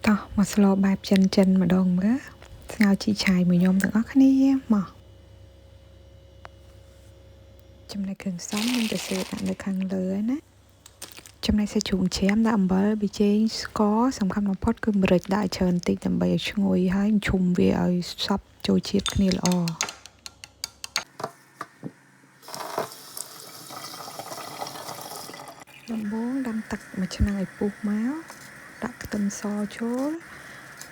តោះមកស្លបែបចិនម្ដងមើលស្ងោរជីឆាយមួយខ្ញុំទាំងអស់គ្នាមកចំណែកគ្រឿងផ្សំខ្ញុំទៅសេដាក់នៅខាងលើណាចំណែកសាច់ជ្រូកជ្រាំដាក់អំបិលប៊ីចេងស្ករសំខាន់បំផុតគឺម្រេចដាក់ច្រើនបន្តិចដើម្បីឲ្យឈ្ងុយហើយឈុំវាឲ្យសព្វចូលជាតិគ្នាល្អដំបូងដាំទឹកមួយឆ្នាំងឲ្យពុះមកដាក់ខ្ទឹមសចូល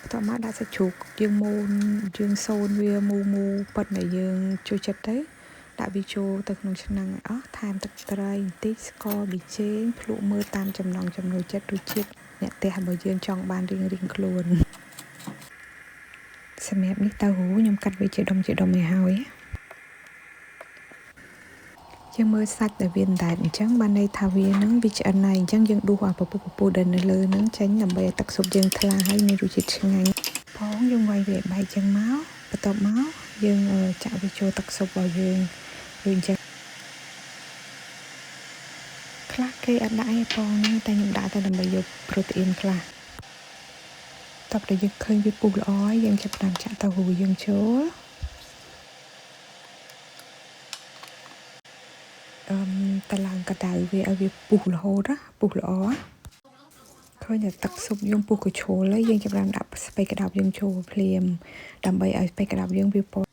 បន្ទាប់មកដាក់សាច់ជ្រូកយើងសូនវាមូប៉ុណ្ណឹងយើងចូលចិត្តទៅដាក់វាចូលទៅក្នុងឆ្នាំងឲ្យអស់ថែមទឹកត្រីបន្តិចស្ករប៊ីចេងភ្លក់មើលតាមចំណង់ចំណូលចិត្តរសជាតិអ្នកផ្ទះរបស់យើងចង់បានរៀងខ្លួនសម្រាប់នេះតៅហ៊ូខ្ញុំកាត់វាជាដុំឲ្យហើយយើងមើលសាច់ដែលវាដែតអញ្ចឹងបានន័យថាវានឹងវាឆ្អិនហើយអញ្ចឹងយើងដួសឲ្យពពុះដែលនៅលើនឹងចេញដើម្បីឲ្យទឹកស៊ុបយើងថ្លាហើយមានរសជាតិឆ្ងាញ់ផងយើងវាយវាបែកចឹងមកបន្ទាប់មកយើងចាក់វាចូលទឹកស៊ុបរបស់យើងដូចអញ្ចឹងខ្លះគេអត់ដាក់ឯងផងតែខ្ញុំដាក់តែដើម្បីយកប្រូតេអ៊ីនខ្លះតបតែយើងឃើញវាពុះល្អហើយយើងចាប់ផ្ដើមចាក់តៅហ៊ូយើងចូលតឡើងកដៅវាឲ្យវាពុះរហូតពុះល្អឃើញតែទឹកស៊ុបយើងពុះកញ្ជ្រោលហើយយើងចាប់ផ្ដើមដាក់ស្ពៃក្តោបយើងចូលភ្លាមដើម្បីឲ្យស្ពៃក្តោបយើងវាពណ៌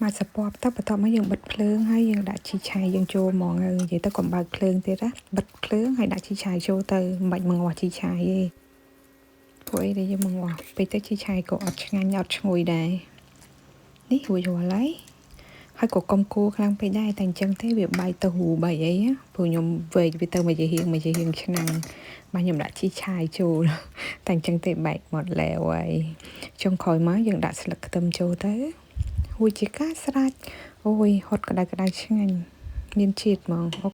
មកសពបទៅបន្ទាប់មកយើងបិទភ្លើងហើយយើងដាក់ជីឆាយយើងចូលហ្មងនិយាយទៅកុំបើកភ្លើងទៀតណាបិទភ្លើងហើយដាក់ជីឆាយចូលទៅមិនបាច់មកងាស់ជីឆាយទេព្រោះអីដែលយើងមកងាស់ពេកទៅជីឆាយក៏អត់ឆ្ងាញ់អត់ឈ្ងុយដែរនេះរួចរាល់ហើយក៏កុំគោខ្លាំងពេកដែរតែអញ្ចឹងទេវាបែកទៅហ៊ូបែកអីព្រោះខ្ញុំវែកវាទៅមួយជារៀងឆ្នាំងបាទខ្ញុំដាក់ជីឆាយចូលតែអញ្ចឹងទេបែកមកលែវហើយចុងក្រោយមកយើងដាក់ស្លឹកខ្ទឹមចូលទៅរួចជាការស្រេចអូយហត់ក្តៅឆ្ងាញ់មានជាតិហ្មង